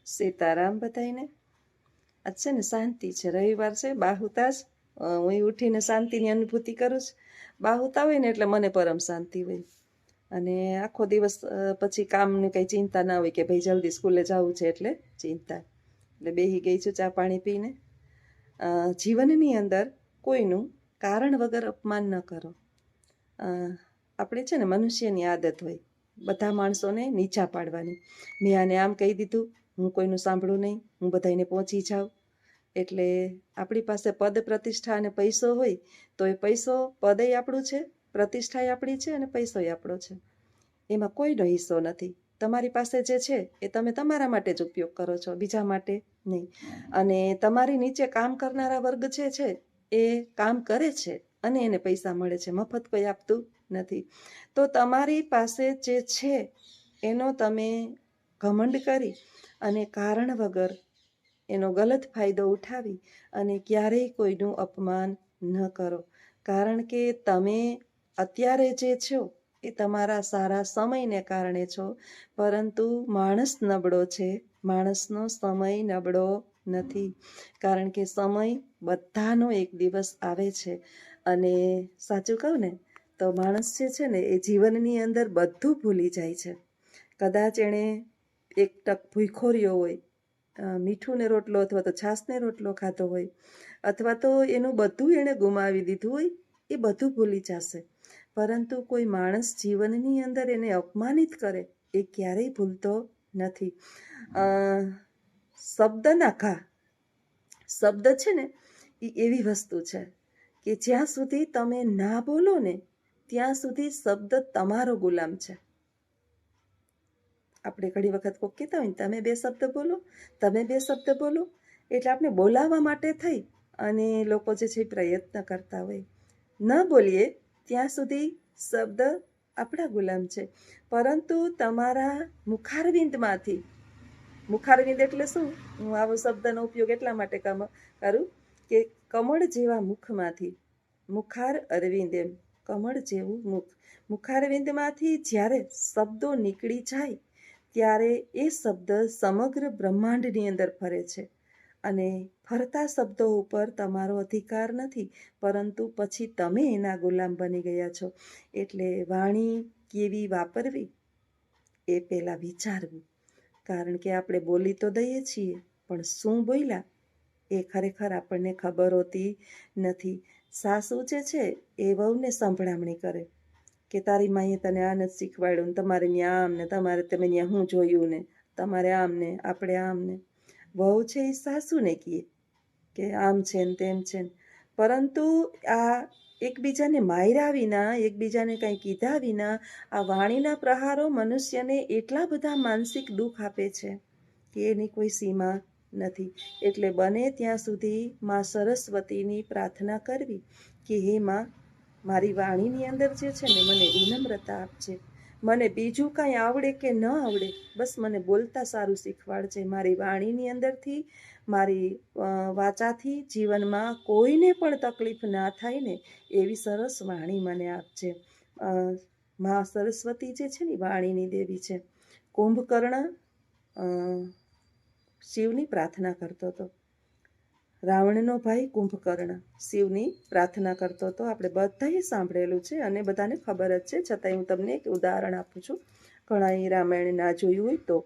સીતારામ બધાયને. આજ છે ને શાંતિ છે, રવિવાર છે, બાહુતા જ હું ઉઠીને શાંતિની અનુભૂતિ કરું છું. બાહુતા હોય ને એટલે મને પરમ શાંતિ હોય. અને આખો દિવસ પછી કામની કંઈ ચિંતા ના હોય કે ભાઈ જલ્દી સ્કૂલે જવું છે એટલે ચિંતા. એટલે બેસી ગઈ છું ચા પાણી પીને. જીવનની અંદર કોઈનું કારણ વગર અપમાન ન કરો. આપણે છે ને મનુષ્યની આદત હોય બધા માણસોને નીચા પાડવાની. મેં આને આમ કહી દીધું, હું કોઈનું સાંભળું નહીં, હું બધાને પહોંચી જાઉં. એટલે આપણી પાસે પદ પ્રતિષ્ઠા અને પૈસો હોય તો એ પૈસો પદય આપણું છે, પ્રતિષ્ઠા આપણી છે અને પૈસોય આપણો છે. એમાં કોઈનો હિસ્સો નથી. તમારી પાસે જે છે એ તમે તમારા માટે જ ઉપયોગ કરો છો, બીજા માટે નહીં. અને તમારી નીચે કામ કરનારા વર્ગ જે છે એ કામ કરે છે અને એને પૈસા મળે છે, મફત કોઈ આપતું નથી. તો તમારી પાસે જે છે એનો તમે ઘમંડ કરી અને કારણ વગર એનો ગલત ફાયદો ઉઠાવી અને ક્યારેય કોઈનું અપમાન ન કરો. કારણ કે તમે અત્યારે જે છો એ તમારા સારા સમયને કારણે છો, પરંતુ માણસ નબળો છે, માણસનો સમય નબળો નથી. કારણ કે સમય બધાનો એક દિવસ આવે છે. અને સાચું કહું ને તો માણસ જે છે ને એ જીવનની અંદર બધું ભૂલી જાય છે. કદાચ એણે એક ટક ભૂખ્યો રહ્યો હોય, મીઠું ને રોટલો અથવા તો છાશને રોટલો ખાધો હોય, અથવા તો એનું બધું એણે ગુમાવી દીધું હોય, એ બધું ભૂલી જશે. પરંતુ કોઈ માણસ જીવનની અંદર એને અપમાનિત કરે એ ક્યારેય ભૂલતો નથી. શબ્દના ઘા, શબ્દ છે ને એ એવી વસ્તુ છે કે જ્યાં સુધી તમે ના બોલો ને ત્યાં સુધી શબ્દ તમારો ગુલામ છે. આપણે ઘણી વખત કોઈક કહેતા હોય ને તમે બે શબ્દ બોલો, તમે બે શબ્દ બોલો, એટલે આપણે બોલાવવા માટે થઈ અને લોકો જે છે પ્રયત્ન કરતા હોય. ન બોલીએ ત્યાં સુધી શબ્દ આપણા ગુલામ છે. પરંતુ તમારા મુખારવિંદમાંથી, મુખારવિંદ એટલે શું, હું આવો શબ્દનો ઉપયોગ એટલા માટે કરું કે કમળ જેવા મુખમાંથી, મુખાર અરવિંદ એમ કમળ જેવું મુખ, મુખારવિંદમાંથી જ્યારે શબ્દો નીકળી જાય ત્યારે એ શબ્દ સમગ્ર બ્રહ્માંડની અંદર ફરે છે. અને ફરતા શબ્દો ઉપર તમારો અધિકાર નથી, પરંતુ પછી તમે એના ગુલામ બની ગયા છો. એટલે વાણી કેવી વાપરવી એ પહેલાં વિચારવું. કારણ કે આપણે બોલી તો દઈએ છીએ, પણ શું બોલ્યા એ ખરેખર આપણને ખબર હોતી નથી. સાસુ જે છે એ વહુને સંભળામણી કરે કે તારી માએ તને આ નથી શીખવાડ્યું ને તમારે ત્યાં આમ ને તમારે તમે ત્યાં શું જોયું ને તમારે આમ ને આપણે આમ ને. વહુ છે એ સાસુને કહે કે આમ છે ને તેમ છે ને, પરંતુ આ એકબીજાને માર્યા વિના, એકબીજાને કંઈ કીધા વિના આ વાણીના પ્રહારો મનુષ્યને એટલા બધા માનસિક દુઃખ આપે છે કે એની કોઈ સીમા નથી. એટલે બને ત્યાં સુધી માં સરસ્વતીની પ્રાર્થના કરવી કે હે માં, મારી વાણીની અંદર જે છે ને મને વિનમ્રતા આપજે. મને બીજું કાંઈ આવડે કે ન આવડે, બસ મને બોલતા સારું શીખવાડજે. મારી વાણીની અંદરથી, મારી વાચાથી જીવનમાં કોઈને પણ તકલીફ ના થાય ને એવી સરસ વાણી મને આપજે. માં સરસ્વતી જે છે ને વાણીની દેવી છે. કુંભકર્ણ શિવની પ્રાર્થના કરતો હતો. રાવણનો ભાઈ કુંભકર્ણ શિવની પ્રાર્થના કરતો હતો. આપણે બધાએ સાંભળેલું છે અને બધાને ખબર જ છે, છતાંય હું તમને એક ઉદાહરણ આપું છું. ઘણા એ રામાયણ ના જોયું હોય તો.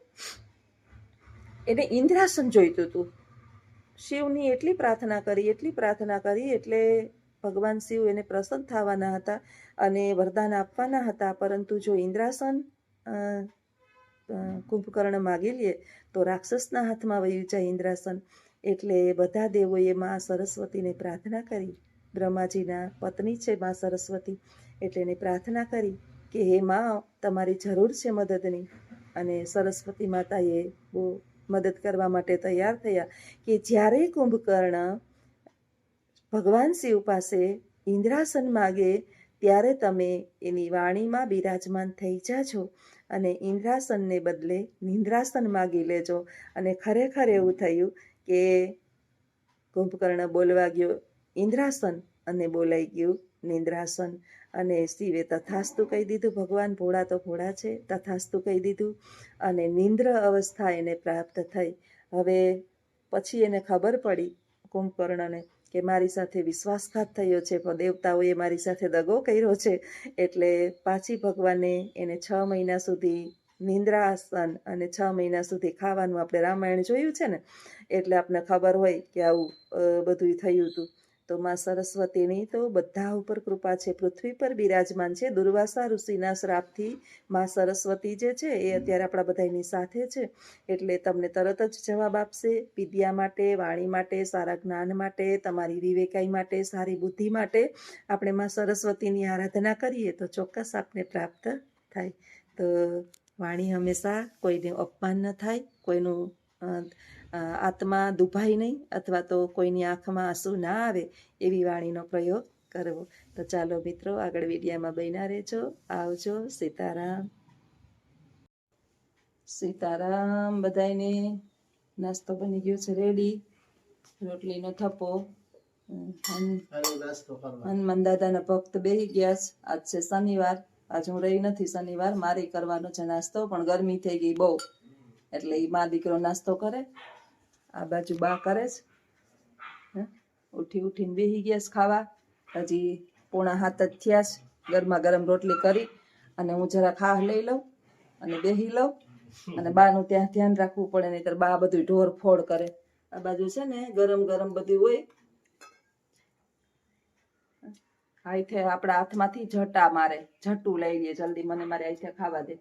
એને ઇન્દ્રાસન જોઈતું હતું. શિવની એટલી પ્રાર્થના કરી એટલે ભગવાન શિવ એને પ્રસન્ન થવાના હતા અને વરદાન આપવાના હતા. પરંતુ જો ઇન્દ્રાસન કુંભકર્ણ માગી લે તો રાક્ષસના હાથમાં વયું જાય ઇન્દ્રાસન. એટલે બધા દેવોએ માં સરસ્વતીને પ્રાર્થના કરી. બ્રહ્માજીના પત્ની છે માં સરસ્વતી, એટલે એને પ્રાર્થના કરી કે હે માં, તમારી જરૂર છે મદદની. અને સરસ્વતી માતાએ બહુ મદદ કરવા માટે તૈયાર થયા કે જ્યારે કુંભકર્ણ ભગવાન શિવ પાસે ઇન્દ્રાસન માગે ત્યારે તમે એની વાણીમાં બિરાજમાન થઈ જાજો અને ઇન્દ્રાસનને બદલે નિંદ્રાસન માગી લેજો. અને ખરેખર એવું થયું કે કુંભકર્ણ બોલવા ગયો ઇન્દ્રાસન અને બોલાઈ ગયું નિંદ્રાસન. અને શિવે તથાસ્તુ કહી દીધું, ભગવાન ભોળા તો ભોળા છે, તથાસ્તુ કહી દીધું. અને નિંદ્ર અવસ્થા એને પ્રાપ્ત થઈ. હવે પછી એને ખબર પડી કુંભકર્ણને કે મારી સાથે વિશ્વાસઘાત થયો છે, પણ દેવતાઓએ મારી સાથે દગો કર્યો છે. એટલે પાછી ભગવાને એને 6 મહિના સુધી નિંદ્રાસન અને 6 મહિના સુધી ખાવાનું, આપણે રામાયણ જોયું છે ને, એટલે આપણને ખબર હોય કે આવું બધું થયું હતું. તો માં સરસ્વતીની તો બધા ઉપર કૃપા છે, પૃથ્વી પર બિરાજમાન છે. દુર્વાસા ઋષિના શ્રાપથી માં સરસ્વતી જે છે એ અત્યારે આપણા બધાની સાથે છે. એટલે તમને તરત જ જવાબ આપશે. વિદ્યા માટે, વાણી માટે, સારા જ્ઞાન માટે, તમારી વિવેકાઈ માટે, સારી બુદ્ધિ માટે આપણે માં સરસ્વતીની આરાધના કરીએ તો ચોક્કસ આપને પ્રાપ્ત થાય. તો વાણી હંમેશા કોઈનું અપમાન ન થાય, કોઈનું આત્મા દુભાય નહીં, અથવા તો કોઈની આંખમાં આંસુ ના આવે એવી વાણીનો પ્રયોગ કરવો. તો ચાલો મિત્રો, આગળ વિડીયામાં બન્યા રહેજો. આવજો. સીતારામ. સીતારામ. બધાયને નાસ્તો બની ગયો છે રેડી. રોટલીનો થપ્પો. હનુમાન દાદાના ભક્ત બેહી ગયા છે. આજ છે શનિવાર. આજ હું રહી નથી શનિવાર, મારે કરવાનો છે નાસ્તો, પણ ગરમી થઈ ગઈ બહુ, એટલે એ મા દીકરો નાસ્તો કરે. આ બાજુ બા કરે છે, ઉઠીને બેહી ગયા છે ખાવા. હજી 6:45 જ થયા છે. ગરમા ગરમ રોટલી કરી અને હું જરા ખાહ લઈ લઉં અને બેહી લઉં. અને બાનું ત્યાં ધ્યાન રાખવું પડે, નહીતર બા બધું ઢોર ફોડ કરે. આ બાજુ છે ને ગરમ ગરમ બધું હોય. હાથે આપણા હાથમાંથી જટા મારે, જટું લઈ લે જલ્દી, મને મારે હાથે ખાવા દે.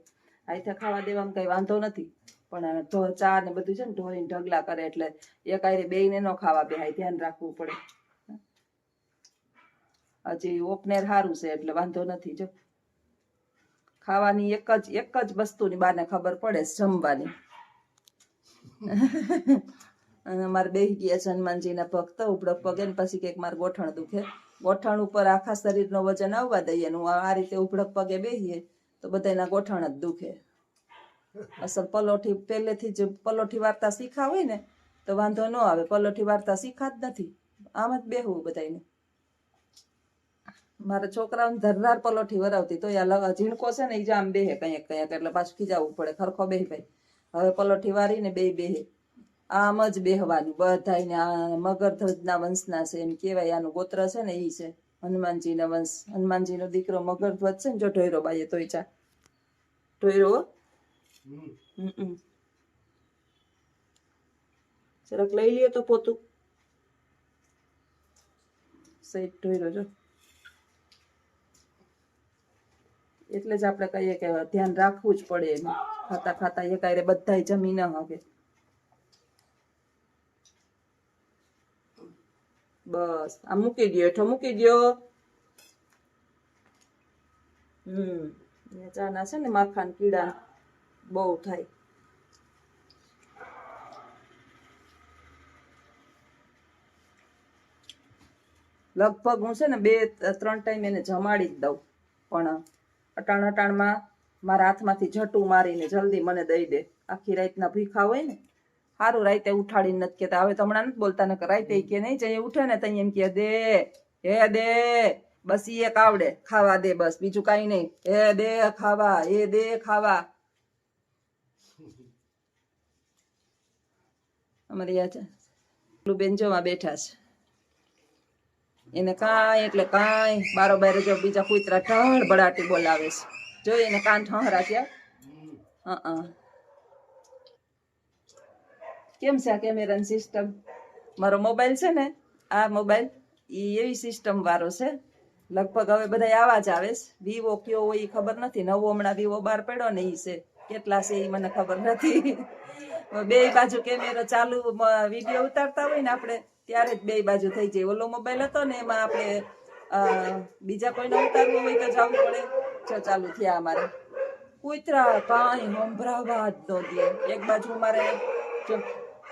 હાથે ખાવા દેવામાં કઈ વાંધો નથી, પણ ચા ને બધું છે ને ઢોરીને ઢગલા કરે, એટલે એક આયરે બેયને ન ખાવા બેહાય, ધ્યાન રાખવું પડે. હજી ઓપનેર સારું છે એટલે વાંધો નથી. જો ખાવાની એક જ વસ્તુની બાને ખબર પડે, જમવાની. અને અમારે બેહી ગયા છે હનુમાનજીના ભક્ત. ઉપડક પગે ને પછી કઈક મારે ગોઠણ દુખે. ગોઠણ ઉપર આખા શરીરનો વજન આવવા દઈએ. આ રીતે ઉપડક પગે બેહીએ તો બધાના ગોઠણ જ દુખે. અસલ પલોઠી પહેલેથી જ પલોઠી વાર્તા શીખા હોય ને તો વાંધો ન આવે. પલોઠી વાર્તા શીખા જ નથી, આમ જ બેહવું બધાને. મારા છોકરાઓને ધરરાર પલોઠી વરાવતી, તો આ ઝીણકો છે ને એ જ આમ બેહે કંઈક એટલે પાછું ખીજાવવું પડે. ખરખો બેહી ભાઈ. હવે પલોઠી વારીને બેહે. આમ જ બેહવાનું બધાને. આ મગરધ્વજના વંશના છે એમ કેવાય. આનું ગોત્ર છે ને ઈ છે હનુમાનજીના વંશ. હનુમાનજીનો દીકરો મગરધ્વજ છે ને. જો ઢોયરો બાઈએ તોય ચા ઢોયરો. જરાક લઈ લ્યો તો પોતું. સહિત ઢોયરો જો. એટલે જ આપણે કહીએ કે ધ્યાન રાખવું જ પડે એનું. ખાતા ખાતા એકાયરે બધાય જમી ન હવે. બસ આ મૂકી દો, હેઠો મૂકી દો. ચાના છે ને માખા કીડા બહુ થાય. લગભગ હું છે ને 2-3 ટાઈમ એને જમાડી જ દઉં, પણ અટાણમાં મારા હાથમાંથી જટું મારીને જલ્દી મને દઈ દે. આખી રાતના ભીખા હોય ને, સારું રાતે ઉઠાડીને નથી કેતા. હવે તો હમણાં નથી બોલતા, ને રાતે કે નહીં જઈએ ઉઠે ને તઈ એમ કે દે હે દે, બસ ઈ એક આવડે, ખાવા દે, બસ બીજું કઈ નહીં. હે દે ખાવા, એ દે ખાવા. અમારી આ બેન જોવા બેઠા છે. એને કાંઈ એટલે કાંઈ બારોબાર જો બીજા કૂતરા ઢળ બડાટી બોલાવે છે. જો એને કાન ઠહરા ત્યાં. કેમ છે આ કેમેરાની સિસ્ટમ? મારો મોબાઈલ છે ને, આ મોબાઈલ એવી સિસ્ટમ વાળો છે. લગભગ હવે બધા આવા જ આવે છે. વિવો કયો હોય એ ખબર નથી. નવો હમણાં વિવો બહાર પડ્યો ને એ છે. કેટલા છે એ મને ખબર નથી. બે બાજુ કેમેરો ચાલુ, વિડીયો ઉતારતા હોય ને આપણે ત્યારે જ બે બાજુ થઈ જાય. ઓલો મોબાઈલ હતો ને એમાં આપણે બીજા કોઈને ઉતારવું હોય તો જવું પડે. જો ચાલુ થયા અમારે કૂતરા. કાંઈ સંભળાવા જ ન દે. એક બાજુ મારે જો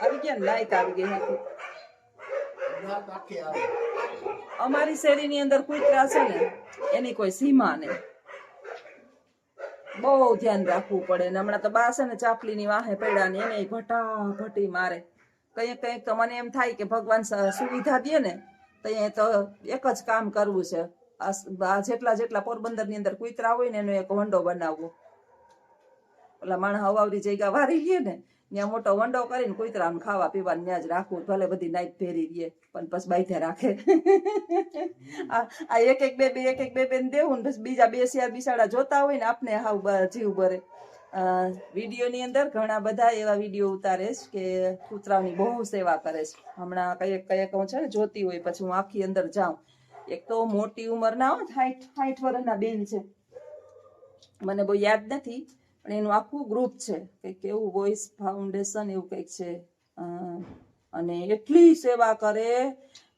આવી ગયા ને, લાઈટ આવી ગઈ હતી. અમારી શેરીની અંદર કૂતરા છે ને એની કોઈ સીમા નહીં. બહુ ધ્યાન રાખવું પડે. ને હમણાં તો બા છે ને ચાપલીની વાહે પડ્યા ને એને ભટાભટી મારે. કંઈક તો મને એમ થાય કે ભગવાન સુવિધા દે ને તો એક જ કામ કરવું છે. આ જેટલા પોરબંદરની અંદર કૂતરા હોય ને એનો એક વંડો બનાવવો. ઓલા માણસ અવાવરી જગ્યા વારી લે ને ત્યાં મોટો વંડો કરીને કૂતરાને ખાવા પીવાનું ત્યાં જ રાખવું. ભલે બધી નાઈટ ફેરી રહીએ પણ પછી બાઈથે રાખે. આ એક બે ને દેવું ને પછી બીજા 2 શિયાર બિસાડા જોતા હોય ને આપને હાવ જીવ ભરે. વિડીયોની અંદર ઘણા બધા એવા વિડીયો ઉતારે છે કે કૂતરાઓની બહુ સેવા કરે છે. હમણાં કયેક હું છે ને જોતી હોય પછી હું આખી અંદર જાઉં. એક તો મોટી ઉંમરના હોય 60 વર્ષના બેન છે, મને બહુ યાદ નથી પણ એનું આખું ગ્રુપ છે કંઈક એવું વોઇસ ફાઉન્ડેશન એવું કંઈક છે. અને એટલી સેવા કરે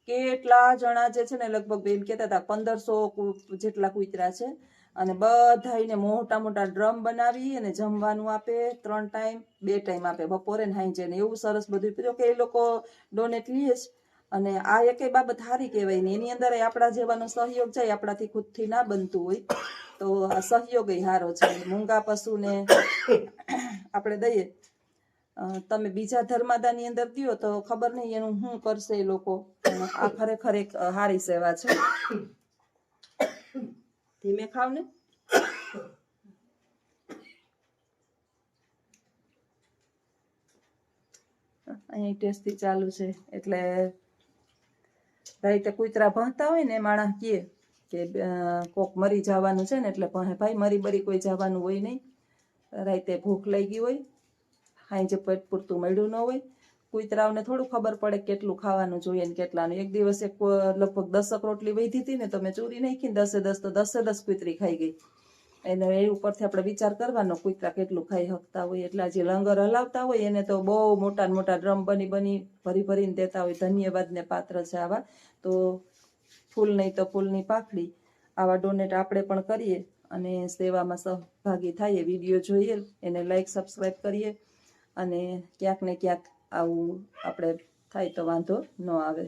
કે એટલા જણા જે છે ને લગભગ બેન કહેતા હતા 1500 જેટલા કૂતરા છે. અને બધાને મોટા મોટા ડ્રમ બનાવી અને જમવાનું આપે. 3 ટાઈમ 2 ટાઈમ આપે, બપોરે ને સાંજે ને. એવું સરસ બધું કે એ લોકો ડોનેટ લે જ. અને આ એકેય બાબત સારી કહેવાય ને એની અંદર આપણા જેવાનો સહયોગ જાય, આપણાથી ખુદથી ના બનતું હોય તો આ સહયોગ સારો છે. મૂંગા પશુને આપણે દઈએ. તમે બીજા ધર્માદાની અંદર દો તો ખબર નહીં એનું શું કરશે એ લોકો. આ ખરેખર એક સારી સેવા છે. ધીમે ખાવ ને. અહીં ટેસ્ટી ચાલુ છે એટલે રાતે કૂતરા ભણતા હોય ને માણસ કહે કે કોક મરી જવાનું છે ને એટલે ભાઈ મરી બરી કોઈ જવાનું હોય નહીં. રાતે ભૂખ લઈ ગઈ હોય, સાંજે પેટ પૂરતું મળ્યું ન હોય. કૂતરાઓને થોડું ખબર પડે કેટલું ખાવાનું જોઈએ ને કેટલાનું. એક દિવસ લગભગ 10 રોટલી વધી હતી ને તો મેં ચોરી નાખી ને 10 તો 10 કૂતરી ખાઈ ગઈ. એને એ ઉપરથી આપણે વિચાર કરવાનો કૂતરા કેટલું ખાઈ શકતા હોય. એટલે જે લંગર હલાવતા હોય એને તો બહુ મોટા મોટા ડ્રમ ભરી ભરીને દેતા હોય. ધન્યવાદને પાત્ર છે આવા. તો ફૂલ નહીં તો ફૂલની પાખડી આવા ડોનેટ આપણે પણ કરીએ અને સેવામાં સહભાગી થઈએ. વિડીયો જોઈએ એને લાઈક સબસ્ક્રાઈબ કરીએ અને ક્યાંક ને ક્યાંક આવું આપણે થાય તો વાંધો ન આવે.